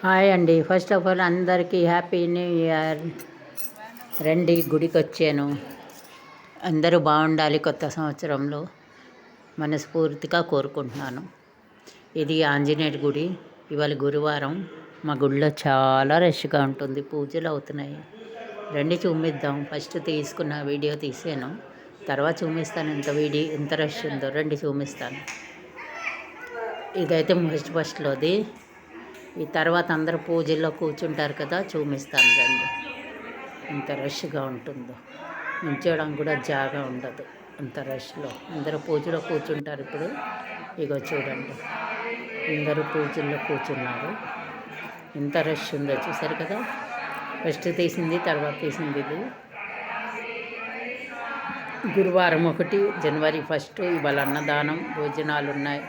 Hi అండి. First of all అందరికీ happy new year. రండి, గుడికి వచ్చాను. అందరూ బాగుండాలి కొత్త సంవత్సరంలో మనస్ఫూర్తిగా కోరుకుంటున్నాను. ఇది ఆంజనేయుడి గుడి. ఇవాళ గురువారం. మా గుడిలో చాలా రష్గా ఉంటుంది, పూజలు అవుతున్నాయి. రండి చూపిద్దాం. ఫస్ట్ తీసుకున్న వీడియో తీసాను, తర్వాత చూపిస్తాను ఎంత రష్ ఉందో. రండి చూపిస్తాను. ఇదైతే ఫస్ట్లోది. ఈ తర్వాత అందరూ పూజల్లో కూర్చుంటారు కదా, చూపిస్తాను రండి. ఎంత రష్గా ఉంటుందో, నిల్చోడానికి కూడా జాగా ఉండదు అంత రష్లో. అందరూ పూజలో కూర్చుంటారు. ఇప్పుడు ఇగో చూడండి, అందరూ పూజల్లో కూర్చున్నారు. ఎంత రష్ ఉందో చూసారు కదా. ఫస్ట్ తీసింది, తర్వాత తీసింది ఇది. గురువారం 1 జనవరి 1 ఇవాళ అన్నదానం భోజనాలు ఉన్నాయి.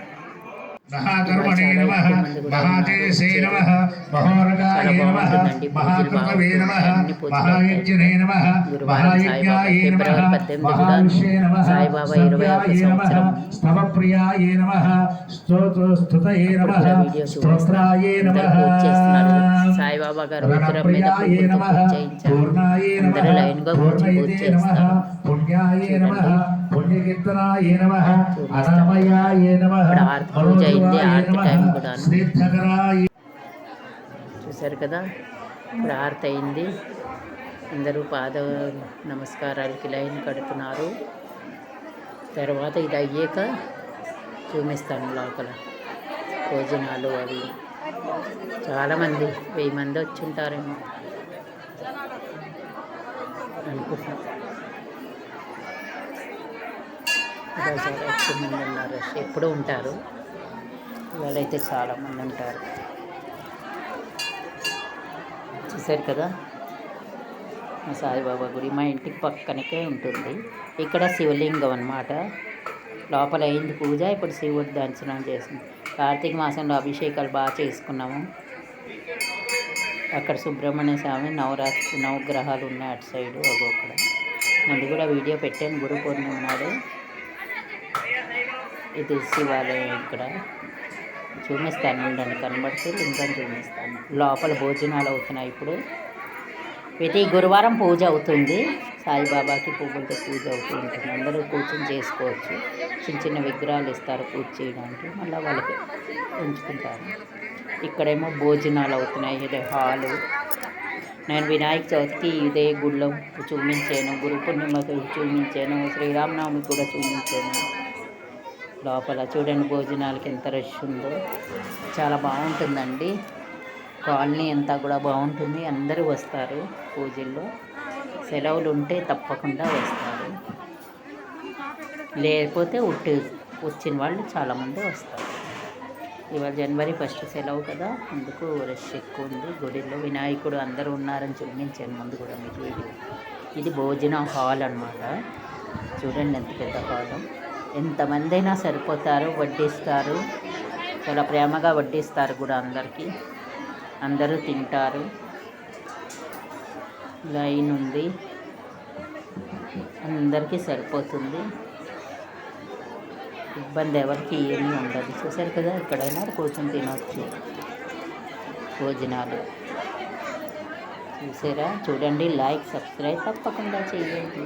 మహాకర్మణే నమః మహాతేజసే నమః మహోరగాయ నమః మహాకృతవే నమః మహాయజ్ఞనే నమః మహాయజ్ఞాయ నమః మహావిషే నమః సవ్యాయ నమః స్తవప్రియాయ నమః స్తుతయే నమః స్తోత్రాయ నమః సాయిబాబా గారు విగ్రహం మీద పూర్ణాయ నమః పూర్ణయతే నమః పుణ్యాయ నమః పుణ్యకీర్తనాయ నమః అన్నమయాయ నమః పూజ అయింది. ఆరతి టైం కూడా చూసారు కదా. ఇప్పుడు ఆరతి అయింది. అందరూ పాద నమస్కారాలకి లైన్ కడుతున్నారు. తర్వాత ఇది అయ్యాక చూపిస్తాను లోపల భోజనాలు అవి. చాలామంది 1000 మంది వచ్చి ఉంటారేమో అనుకుంటున్నాను. చాలా ఎక్కువ మంది ఉన్నారు, ఎప్పుడూ ఉంటారు. ఇవాళైతే చాలామంది ఉంటారు. చూసారు కదా, మా సాయిబాబా గుడి మా ఇంటికి పక్కనకే ఉంటుంది. ఇక్కడ శివలింగం అన్నమాట. లోపల అయింది పూజ. ఇప్పుడు శివుడి దర్శనం చేసింది. కార్తీక మాసంలో అభిషేకాలు బాగా చేసుకున్నాము. అక్కడ సుబ్రహ్మణ్య స్వామి నవగ్రహాలు ఉన్నాయి అటు సైడు. అక్కడ ముందు కూడా వీడియో పెట్టాను, గురు పూర్ణిమ నాడు. ఇది శివాలయం. ఇక్కడ చూపిస్తాను ఉండండి, కనబడితే లింగం చూపిస్తాను. లోపల భోజనాలు అవుతున్నాయి ఇప్పుడు. ప్రతి గురువారం పూజ అవుతుంది. సాయిబాబాకి పువ్వులతో పూజ అవుతూ ఉంటుంది. అందరూ కూర్చొని చేసుకోవచ్చు. చిన్న చిన్న విగ్రహాలు ఇస్తారు పూజ చేయడానికి, మళ్ళీ వాళ్ళకి ఉంచుకుంటారు. ఇక్కడేమో భోజనాలు అవుతున్నాయి. ఇదే హాలు. నేను వినాయక చవితికి ఇదే గుళ్ళో చూపించాను, గురు పూర్ణిమకి చూపించాను, శ్రీరామనవమికి కూడా చూపించాను. లోపల చూడండి భోజనాలకి ఎంత రష్ ఉందో. చాలా బాగుంటుందండి. కాలనీ అంతా కూడా బాగుంటుంది. అందరూ వస్తారు పూజల్లో. సెలవులు ఉంటే తప్పకుండా వస్తారు, లేకపోతే వచ్చిన వాళ్ళు చాలామంది వస్తారు. ఇవాళ జనవరి 1 సెలవు కదా, అందుకు రష్ ఎక్కువ ఉంది గుడిలో. వినాయకుడు అందరూ ఉన్నారని చూపించాను ముందు కూడా మీకు వీడియో. ఇది భోజన హాల్ అన్నమాట. చూడండి ఎంత పెద్ద హాల్. ఎంతమంది అయినా సరిపోతారు, వడ్డిస్తారు. చాలా ప్రేమగా వడ్డిస్తారు కూడా అందరికీ. అందరూ తింటారు. లైన్ ఉంది, అందరికీ సరిపోతుంది. ఇబ్బంది ఎవరికి ఏమీ ఉండదు. చూసారు కదా, ఎక్కడైనా కూర్చొని తినవచ్చు భోజనాలు. చూసారా, చూడండి. లైక్ సబ్స్క్రైబ్ తప్పకుండా చేయండి.